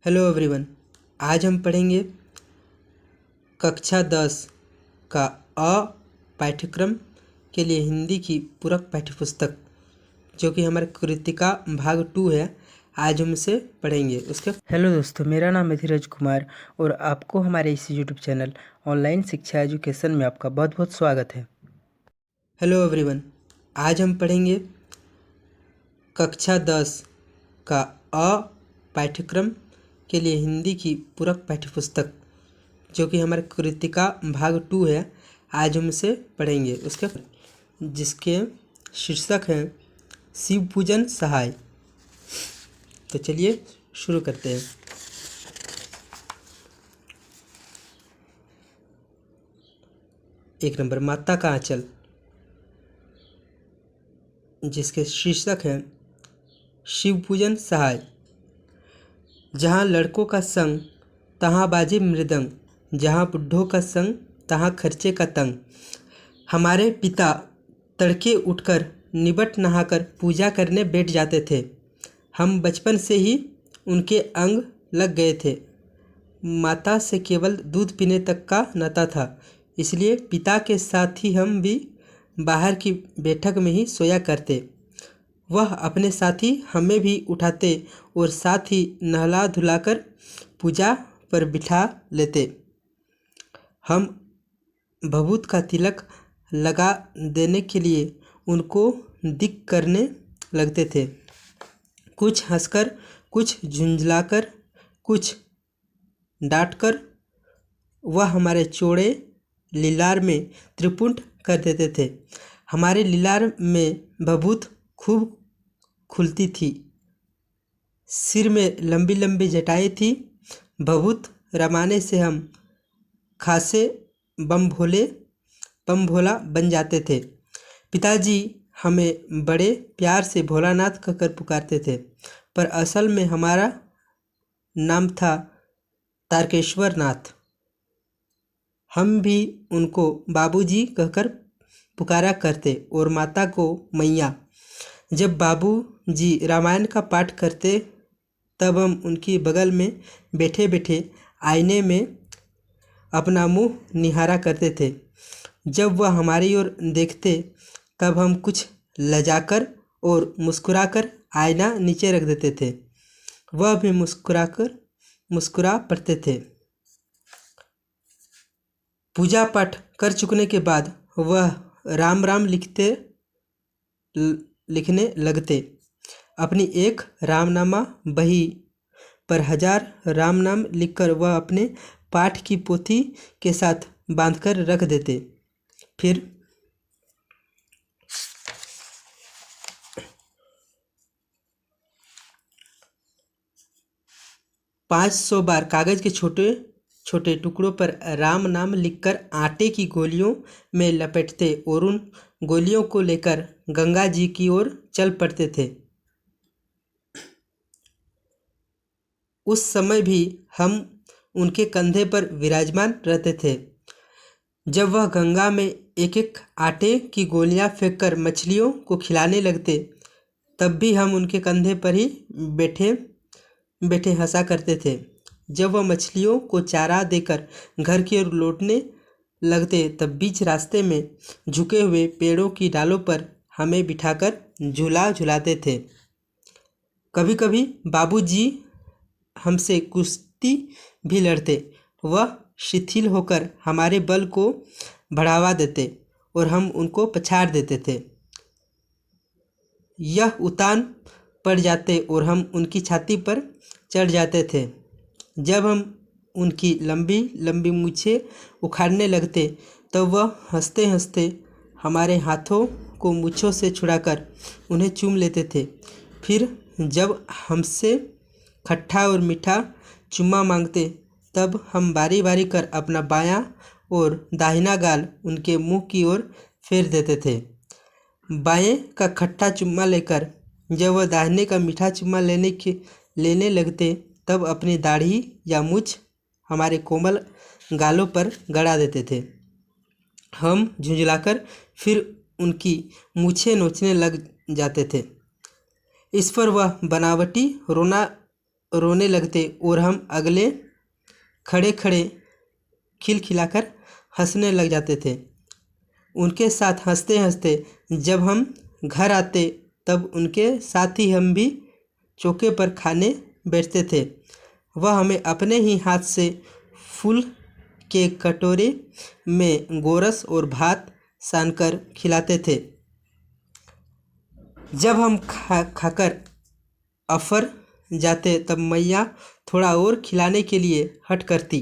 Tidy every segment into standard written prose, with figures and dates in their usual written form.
Hello everyone. आज हम पढ़ेंगे कक्षा 10 का अ पाठ्यक्रम के लिए हिंदी की पूरक पाठ्यपुस्तक, जो कि हमारे कृतिका भाग 2 है। आज हम इसे पढ़ेंगे। उसके हेलो दोस्तों, मेरा नाम है धीरज कुमार और आपको हमारे इस यूट्यूब चैनल ऑनलाइन शिक्षा एजुकेशन में आपका बहुत बहुत स्वागत है। Hello everyone. आज हम पढ़ेंगे कक्षा 10 का अ पाठ्यक्रम के लिए हिंदी की पूरक पाठ्यपुस्तक, जो कि हमारे कृतिका भाग 2 है। आज हम इसे पढ़ेंगे। उसके जिसके शीर्षक हैं शिव पूजन सहाय। तो चलिए शुरू करते हैं। एक नंबर, माता का आंचल, जिसके शीर्षक हैं शिव पूजन सहाय। जहाँ लड़कों का संग तहाँ बाजे मृदंग, जहाँ बुढ़ों का संग तहाँ खर्चे का तंग। हमारे पिता तड़के उठकर निबट नहाकर पूजा करने बैठ जाते थे। हम बचपन से ही उनके अंग लग गए थे। माता से केवल दूध पीने तक का नाता था, इसलिए पिता के साथ ही हम भी बाहर की बैठक में ही सोया करते। वह अपने साथी हमें भी उठाते और साथ ही नहला धुलाकर पूजा पर बिठा लेते। हम भभूत का तिलक लगा देने के लिए उनको दिक करने लगते थे। कुछ हंसकर, कुछ झुंझलाकर, कुछ डांटकर वह हमारे चौड़े लीलार में त्रिपुंड कर देते थे। हमारे लीलार में भभूत खूब खुलती थी। सिर में लंबी लंबी जटाएं थी। भभूत रमाने से हम खासे बम भोला बन जाते थे। पिताजी हमें बड़े प्यार से भोलानाथ कहकर पुकारते थे, पर असल में हमारा नाम था तारकेश्वर नाथ। हम भी उनको बाबूजी कहकर पुकारा करते और माता को मैया। जब बाबूजी रामायण का पाठ करते तब हम उनकी बगल में बैठे बैठे आईने में अपना मुंह निहारा करते थे। जब वह हमारी ओर देखते तब हम कुछ लजाकर और मुस्कुराकर आईना नीचे रख देते थे। वह भी मुस्कुरा पड़ते थे। पूजा पाठ कर चुकने के बाद वह राम राम लिखने लगते। अपनी एक रामनामा बही पर 1000 राम नाम लिखकर वह अपने पाठ की पोथी के साथ बांधकर रख देते। फिर 500 बार कागज के छोटे छोटे टुकड़ों पर राम नाम लिखकर आटे की गोलियों में लपेटते और उन गोलियों को लेकर गंगा जी की ओर चल पड़ते थे। उस समय भी हम उनके कंधे पर विराजमान रहते थे। जब वह गंगा में एक एक आटे की गोलियां फेंककर मछलियों को खिलाने लगते, तब भी हम उनके कंधे पर ही बैठे बैठे हंसा करते थे। जब वह मछलियों को चारा देकर घर की ओर लौटने लगते, तब बीच रास्ते में झुके हुए पेड़ों की डालों पर हमें बिठाकर झूला झुलाते थे। कभी कभी बाबूजी हमसे कुश्ती भी लड़ते। वह शिथिल होकर हमारे बल को बढ़ावा देते और हम उनको पछाड़ देते थे। यह उतान पड़ जाते और हम उनकी छाती पर चढ़ जाते थे। जब हम उनकी लंबी लंबी मूछें उखाड़ने लगते, तब वह हंसते हंसते हमारे हाथों को मूछों से छुड़ाकर उन्हें चूम लेते थे। फिर जब हमसे खट्टा और मीठा चुम्मा मांगते, तब हम बारी बारी कर अपना बायां और दाहिना गाल उनके मुंह की ओर फेर देते थे। बाएं का खट्टा चुम्मा लेकर जब वह दाहिने का मीठा चुम्मा लेने लगते, तब अपनी दाढ़ी या मूछ हमारे कोमल गालों पर गड़ा देते थे। हम झुंझलाकर फिर उनकी मूछें नोचने लग जाते थे। इस पर वह बनावटी रोना रोने लगते और हम अगले खड़े खड़े खिलखिलाकर हंसने लग जाते थे। उनके साथ हंसते हंसते जब हम घर आते तब उनके साथ ही हम भी चौके पर खाने बैठते थे। वह हमें अपने ही हाथ से फूल के कटोरे में गोरस और भात सानकर खिलाते थे। जब हम खाकर अफर जाते तब मैया थोड़ा और खिलाने के लिए हट करती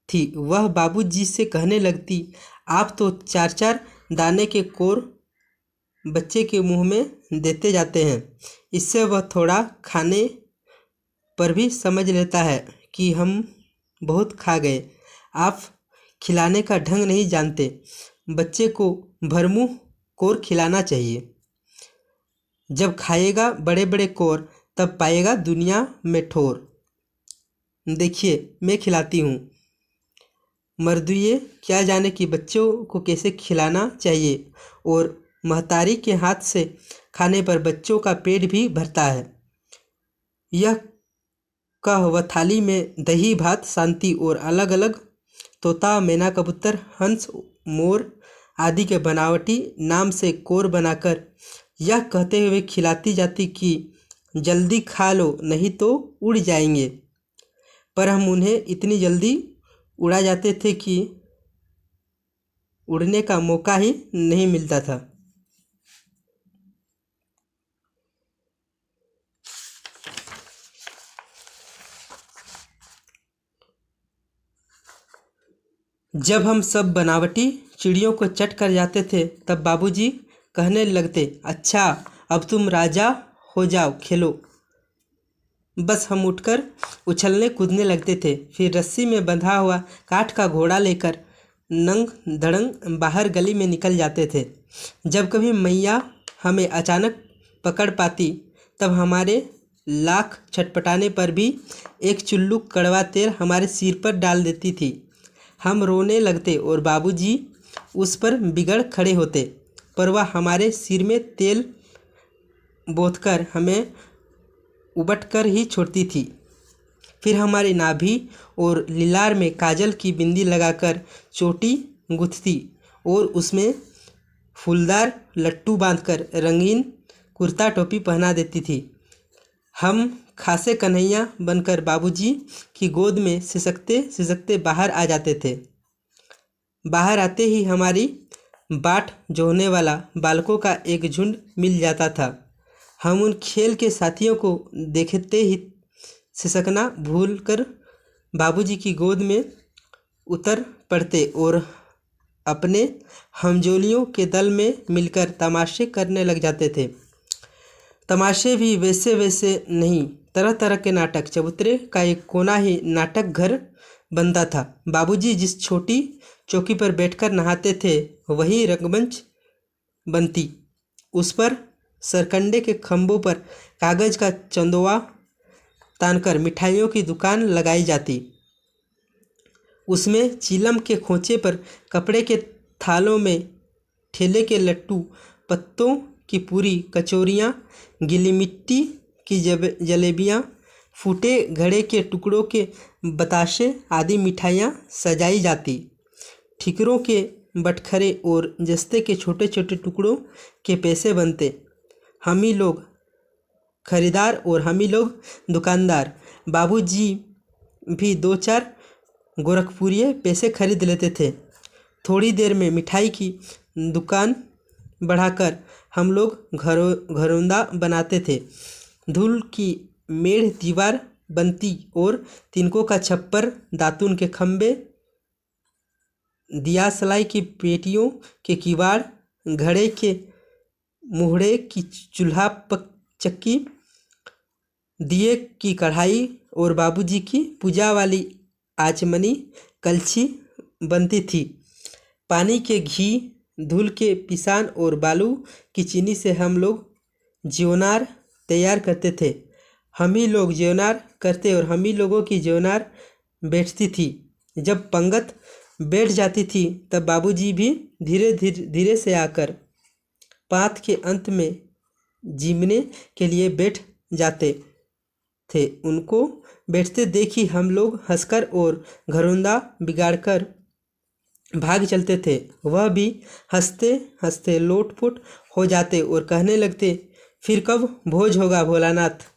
थी। वह बाबूजी से कहने लगती, आप तो 4-4 दाने के कोर बच्चे के मुंह में देते जाते हैं। इससे वह थोड़ा खाने पर भी समझ लेता है कि हम बहुत खा गए। आप खिलाने का ढंग नहीं जानते। बच्चे को भरमुंह कोर खिलाना चाहिए। जब खाएगा बड़े बड़े कोर तब पाएगा दुनिया में ठोर। देखिए मैं खिलाती हूँ। मर्दुए क्या जाने कि बच्चों को कैसे खिलाना चाहिए और महतारी के हाथ से खाने पर बच्चों का पेट भी भरता है। यह कह वह थाली में दही भात शांति और अलग अलग तोता मैना कबूतर हंस मोर आदि के बनावटी नाम से कोर बनाकर यह कहते हुए खिलाती जाती कि जल्दी खा लो नहीं तो उड़ जाएंगे। पर हम उन्हें इतनी जल्दी उड़ा जाते थे कि उड़ने का मौका ही नहीं मिलता था। जब हम सब बनावटी चिड़ियों को चट कर जाते थे तब बाबूजी कहने लगते, अच्छा अब तुम राजा हो जाओ, खेलो। बस हम उठकर उछलने कूदने लगते थे। फिर रस्सी में बंधा हुआ काठ का घोड़ा लेकर नंग धड़ंग बाहर गली में निकल जाते थे। जब कभी मैया हमें अचानक पकड़ पाती तब हमारे लाख छटपटाने पर भी एक चुल्लू कड़वा तेल हमारे सिर पर डाल देती थी। हम रोने लगते और बाबूजी उस पर बिगड़ खड़े होते, पर वह हमारे सिर में तेल बोतकर हमें उबट कर ही छोड़ती थी। फिर हमारी नाभि और लीलार में काजल की बिंदी लगाकर चोटी गूंथती और उसमें फूलदार लट्टू बांधकर रंगीन कुर्ता टोपी पहना देती थी। हम खासे कन्हैया बनकर बाबूजी की गोद में सिसकते सिसकते बाहर आ जाते थे। बाहर आते ही हमारी बाट जोहने वाला बालकों का एक झुंड मिल जाता था। हम उन खेल के साथियों को देखते ही सिसकना भूलकर बाबूजी की गोद में उतर पड़ते और अपने हमजोलियों के दल में मिलकर तमाशे करने लग जाते थे। तमाशे भी वैसे वैसे नहीं, तरह तरह के नाटक। चबूतरे का एक कोना ही नाटक घर बनता था। बाबूजी जिस छोटी चौकी पर बैठकर नहाते थे वही रंगमंच बनती। उस पर सरकंडे के खंभों पर कागज का चंदोवा तानकर मिठाइयों की दुकान लगाई जाती। उसमें चीलम के खोचे पर कपड़े के थालों में ठेले के लट्टू, पत्तों की पूरी, कचौरियाँ, गीली मिट्टी की जलेबियाँ, फूटे घड़े के टुकड़ों के बताशे आदि मिठाइयाँ सजाई जाती। ठिकरों के बटखरे और जस्ते के छोटे छोटे टुकड़ों के पैसे बनते। हम ही लोग खरीदार और हम ही लोग दुकानदार। बाबूजी भी 2-4 गोरखपुरिये पैसे खरीद लेते थे। थोड़ी देर में मिठाई की दुकान बढ़ाकर हम लोग घरौंदा बनाते थे। धूल की मेढ़ दीवार बनती और तिनकों का छप्पर, दातून के खंभे, दिया सलाई की पेटियों के किवाड़, घड़े के मुहड़े की चूल्हा चक्की, दिए की कढ़ाई और बाबूजी की पूजा वाली आचमनी कलछी बनती थी। पानी के घी, धूल के पिसान और बालू की चीनी से हम लोग ज्योनार तैयार करते थे। हम ही लोग ज्योनार करते और हम ही लोगों की ज्योनार बैठती थी। जब पंगत बैठ जाती थी तब बाबूजी भी धीरे से आकर पात के अंत में जीमने के लिए बैठ जाते। थे। उनको बैठते देख ही हम लोग हंसकर और घरौंदा बिगाड़कर भाग चलते थे। वह भी हंसते हंसते लोटपोट हो जाते और कहने लगते, फिर कब भोज होगा भोलानाथ।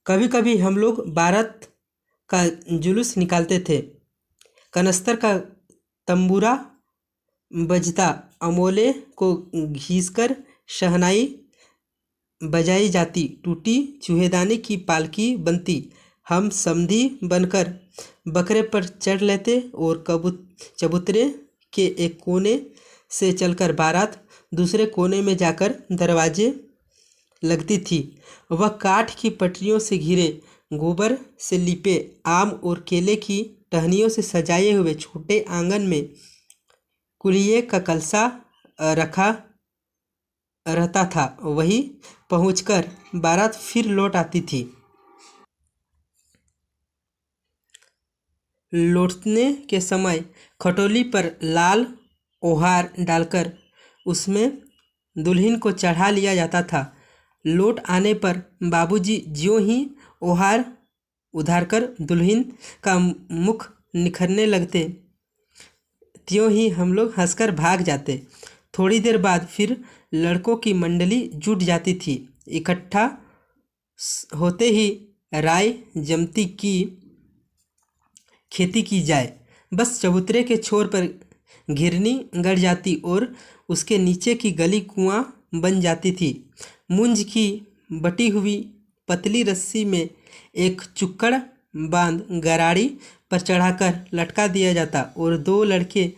कभी कभी हम लोग बारात का जुलूस निकालते थे। कनस्तर का तंबूरा बजता, अमोले को घीसकर शहनाई बजाई जाती, टूटी चूहेदानी की पालकी बनती। हम समधी बनकर बकरे पर चढ़ लेते और चबूतरे के एक कोने से चलकर बारात दूसरे कोने में जाकर दरवाजे लगती थी। वह काठ की पटरियों से घिरे, गोबर से लिपे, आम और केले की टहनियों से सजाए हुए छोटे आंगन में कुलिये का कलसा रखा रहता था। वहीं पहुंचकर बारात फिर लौट आती थी। लौटने के समय खटोली पर लाल ओहार डालकर उसमें दुल्हन को चढ़ा लिया जाता था। लौट आने पर बाबूजी ज्यों ही ओहार उधारकर दुल्हन का मुख निखरने लगते, त्यों ही हम लोग हंसकर भाग जाते। थोड़ी देर बाद फिर लड़कों की मंडली जुट जाती थी। इकट्ठा होते ही राय जमती की खेती की जाए। बस चबूतरे के छोर पर घिरनी गड़ जाती और उसके नीचे की गली कुआं बन जाती थी। मूंज की बटी हुई पतली रस्सी में एक चुक्कड़ बांध गराड़ी पर चढ़ाकर लटका दिया जाता और दो लड़के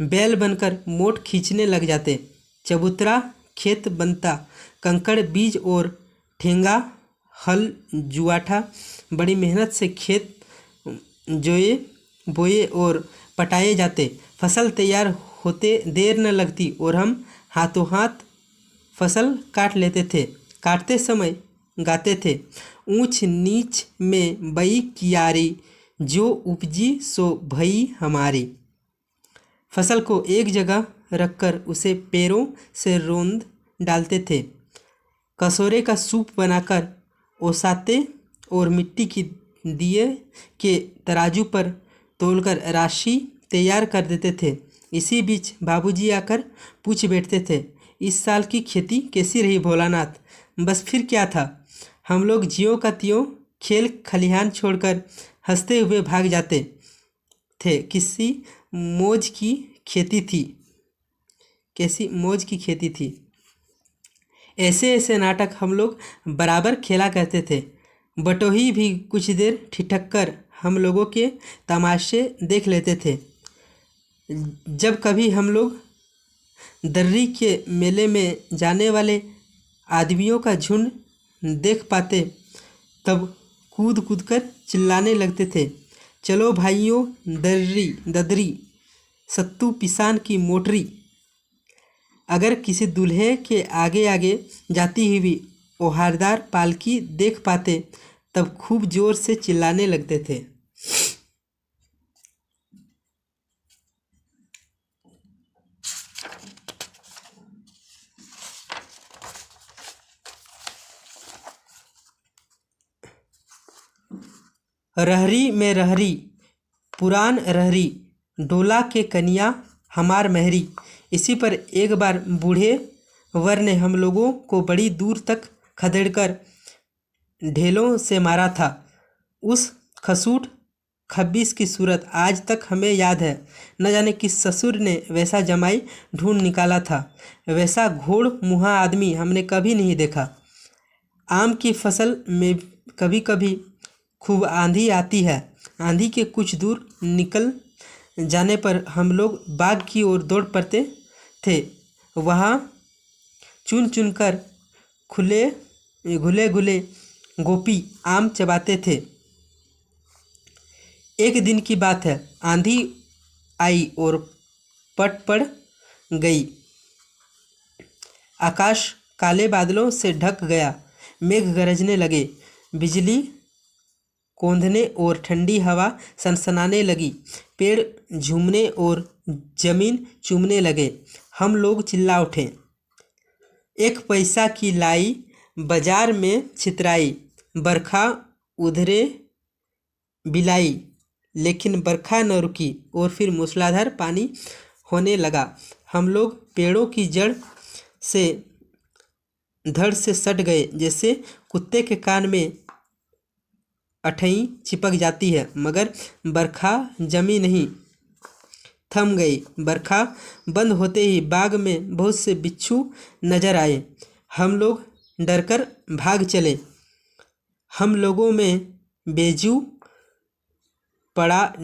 बैल बनकर मोट खींचने लग जाते। चबूतरा खेत बनता। कंकड़, बीज और ठेंगा, हल जुआठा बड़ी मेहनत से खेत जोए, बोए और पटाए जाते। फसल तैयार होते देर न लगती और हम हाथों हाथ फसल काट लेते थे। काटते समय गाते थे, ऊंच नीच में बई कियारी, जो उपजी सो भई हमारी। फसल को एक जगह रखकर उसे पैरों से रौंद डालते थे। कसौरे का सूप बनाकर ओसाते और मिट्टी की दिए के तराजू पर तोलकर राशि तैयार कर देते थे। इसी बीच बाबूजी आकर पूछ बैठते थे, इस साल की खेती कैसी रही भोलानाथ। बस फिर क्या था, हम लोग ज्यों का त्यों खेल खलिहान छोड़कर हंसते हुए भाग जाते थे। कैसी मौज की खेती थी। ऐसे ऐसे नाटक हम लोग बराबर खेला करते थे। बटोही भी कुछ देर ठिठक कर हम लोगों के तमाशे देख लेते थे। जब कभी हम लोग दर्री के मेले में जाने वाले आदमियों का झुंड देख पाते, तब कूद कूद कर चिल्लाने लगते थे, चलो भाइयों, ददरी सत्तू पिसान की मोटरी। अगर किसी दूल्हे के आगे आगे जाती हुई ओहारदार पालकी देख पाते, तब खूब जोर से चिल्लाने लगते थे। रहरी में रहरी, पुरान रहरी, डोला के कन्या हमार महरी। इसी पर एक बार बूढ़े वर ने हम लोगों को बड़ी दूर तक खदेड़कर ढेलों से मारा था। उस खसूट खब्बीस की सूरत आज तक हमें याद है। न जाने किस ससुर ने वैसा जमाई ढूंढ निकाला था। वैसा घोड़ मुँहा आदमी हमने कभी नहीं देखा। आम की फसल में कभी कभी खूब आंधी आती है। आंधी के कुछ दूर निकल जाने पर हम लोग बाग की ओर दौड़ पड़ते थे। वहाँ चुन चुन कर घुले घुले गोपी आम चबाते थे। एक दिन की बात है, आंधी आई और पट पड़ गई। आकाश काले बादलों से ढक गया। मेघ गरजने लगे, बिजली कौंधने और ठंडी हवा सनसनाने लगी। पेड़ झूमने और जमीन चूमने लगे। हम लोग चिल्ला उठे, एक पैसा की लाई बाजार में छितराई, बरखा उधरे बिलाई, लेकिन बरखा न रुकी और फिर मूसलाधार पानी होने लगा। हम लोग पेड़ों की जड़ से धड़ से सट गए, जैसे कुत्ते के कान में अठई चिपक जाती है, मगर बरखा जमी नहीं, थम गई। बरखा बंद होते ही बाग में बहुत से बिच्छू नजर आए। हम लोग डरकर भाग चले। हम लोगों में बेजू बड़ा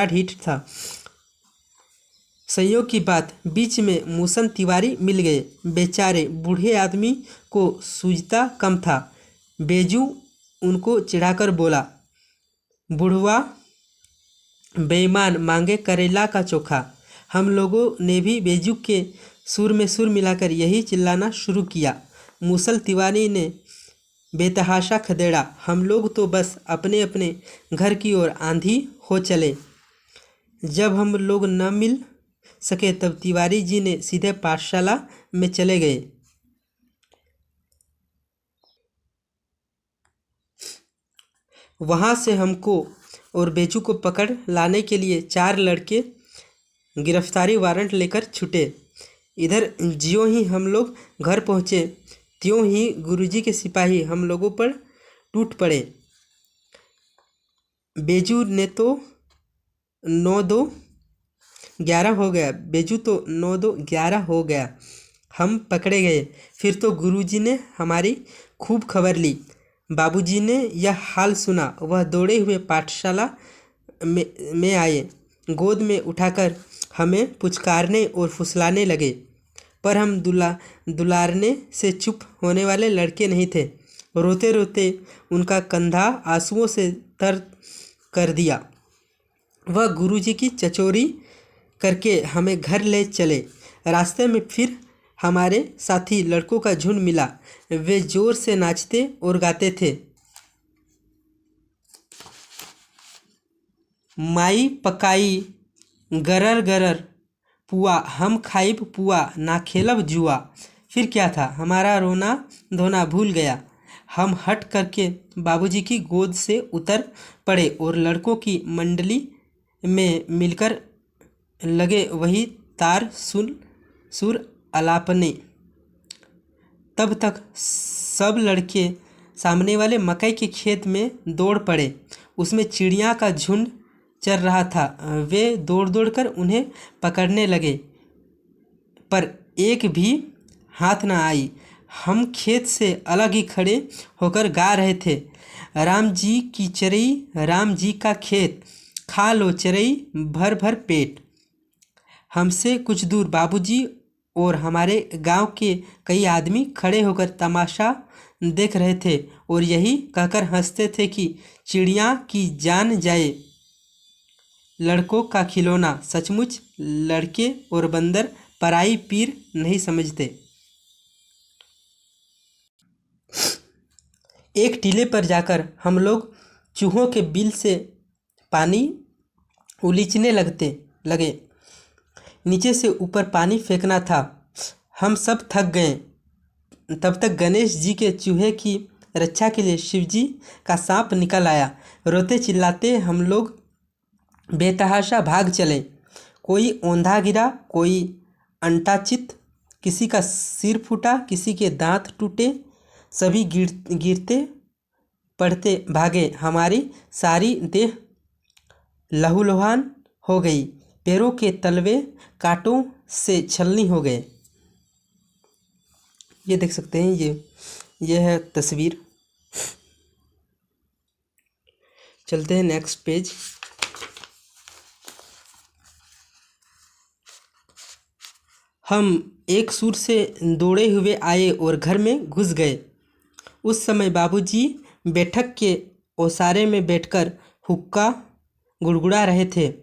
ढीठ था। संयोग की बात, बीच में मूसन तिवारी मिल गए। बेचारे बूढ़े आदमी को सूझता कम था। बेजू उनको चिढ़ाकर बोला, बुढ़वा बेईमान, मांगे करेला का चोखा। हम लोगों ने भी बेजू के सुर में सुर मिलाकर यही चिल्लाना शुरू किया। मूसल तिवारी ने बेतहाशा खदेड़ा। हम लोग तो बस अपने अपने घर की ओर आंधी हो चले। जब हम लोग न मिल सके तब तिवारी जी ने सीधे पाठशाला में चले गए। वहाँ से हमको और बेजू को पकड़ लाने के लिए 4 लड़के गिरफ्तारी वारंट लेकर छूटे। इधर ज्यों ही हम लोग घर पहुँचे त्यों ही गुरुजी के सिपाही हम लोगों पर टूट पड़े। बेजू तो 9-2-11 हो गया। हम पकड़े गए। फिर तो गुरुजी ने हमारी खूब खबर ली। बाबूजी ने यह हाल सुना। वह दौड़े हुए पाठशाला में आए। गोद में उठाकर हमें पुचकारने और फुसलाने लगे, पर हम दुलारने से चुप होने वाले लड़के नहीं थे। रोते रोते उनका कंधा आंसुओं से तर कर दिया। वह गुरुजी की चचोरी करके हमें घर ले चले। रास्ते में फिर हमारे साथी लड़कों का झुंड मिला। वे जोर से नाचते और गाते थे, माई पकाई गरर गरर पुआ, हम खाइब पुआ ना खेलब जुआ। फिर क्या था, हमारा रोना धोना भूल गया। हम हट करके बाबूजी की गोद से उतर पड़े और लड़कों की मंडली में मिलकर लगे वही तार सुर अलापने। तब तक सब लड़के सामने वाले मकई के खेत में दौड़ पड़े। उसमें चिड़िया का झुंड चल रहा था। वे दौड़ दौड़ कर उन्हें पकड़ने लगे, पर एक भी हाथ न आई। हम खेत से अलग ही खड़े होकर गा रहे थे, राम जी की चरई, राम जी का खेत, खा लो चरई भर भर पेट। हमसे कुछ दूर बाबूजी और हमारे गांव के कई आदमी खड़े होकर तमाशा देख रहे थे और यही कहकर हंसते थे कि चिड़िया की जान जाए, लड़कों का खिलौना। सचमुच लड़के और बंदर पराई पीर नहीं समझते। एक टीले पर जाकर हम लोग चूहों के बिल से पानी उलीचने लगे। नीचे से ऊपर पानी फेंकना था। हम सब थक गए। तब तक गणेश जी के चूहे की रक्षा के लिए शिवजी का सांप निकल आया। रोते चिल्लाते हम लोग बेतहाशा भाग चले। कोई औंधा गिरा, कोई अंटाचित, किसी का सिर फूटा, किसी के दांत टूटे। सभी गिरते पड़ते भागे। हमारी सारी देह लहूलुहान हो गई। पैरों के तलवे कांटों से छलनी हो गए। ये देख सकते हैं, ये है तस्वीर। चलते हैं नेक्स्ट पेज। हम एक सुर से दौड़े हुए आए और घर में घुस गए। उस समय बाबूजी बैठक के ओसारे में बैठकर हुक्का गुड़गुड़ा रहे थे।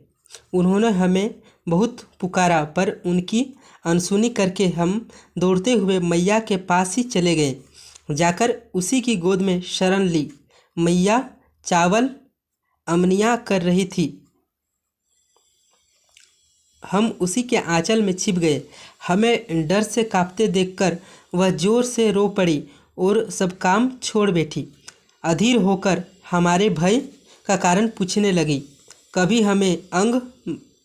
उन्होंने हमें बहुत पुकारा, पर उनकी अनसुनी करके हम दौड़ते हुए मैया के पास ही चले गए। जाकर उसी की गोद में शरण ली। मैया चावल अमनिया कर रही थी। हम उसी के आंचल में छिप गए। हमें डर से कांपते देखकर वह जोर से रो पड़ी और सब काम छोड़ बैठी। अधीर होकर हमारे भय का कारण पूछने लगी। कभी हमें अंग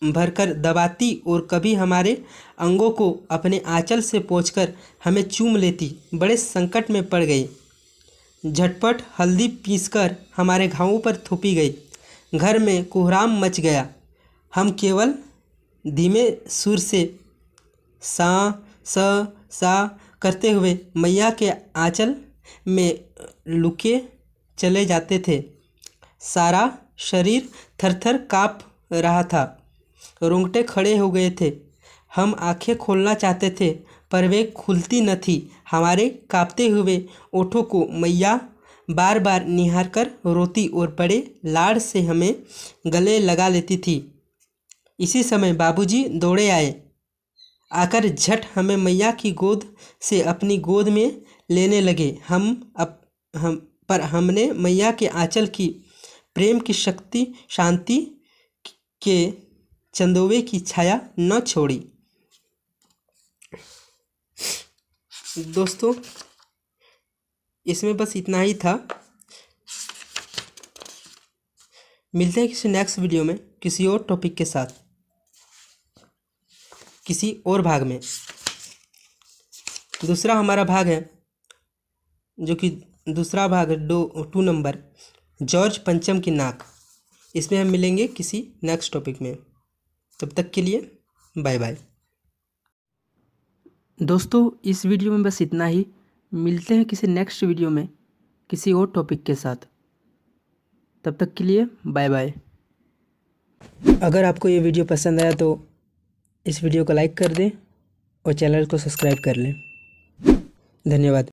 भरकर दबाती और कभी हमारे अंगों को अपने आंचल से पोंछकर हमें चूम लेती। बड़े संकट में पड़ गई। झटपट हल्दी पीसकर हमारे घावों पर थोपी गई। घर में कोहराम मच गया। हम केवल धीमे सुर से सा करते हुए मैया के आंचल में लुके चले जाते थे। सारा शरीर थरथर काँप रहा था। रोंगटे खड़े हो गए थे। हम आंखें खोलना चाहते थे पर वे खुलती न थी। हमारे कांपते हुए ओठों को मैया बार बार निहार कर रोती और बड़े लाड़ से हमें गले लगा लेती थी। इसी समय बाबूजी दौड़े आए। आकर झट हमें मैया की गोद से अपनी गोद में लेने लगे। पर हमने मैया के आंचल की प्रेम की शक्ति शांति के चंदोवे की छाया न छोड़ी। दोस्तों, इसमें बस इतना ही था। मिलते हैं किसी नेक्स्ट वीडियो में किसी और टॉपिक के साथ, किसी और भाग में। दूसरा हमारा भाग है जो कि दूसरा भाग है 2 नंबर, जॉर्ज पंचम की नाक। इसमें हम मिलेंगे किसी नेक्स्ट टॉपिक में। तब तक के लिए बाय बाय। दोस्तों, इस वीडियो में बस इतना ही। मिलते हैं किसी नेक्स्ट वीडियो में किसी और टॉपिक के साथ। तब तक के लिए बाय बाय। अगर आपको ये वीडियो पसंद आया तो इस वीडियो को लाइक कर दें और चैनल को सब्सक्राइब कर लें। धन्यवाद।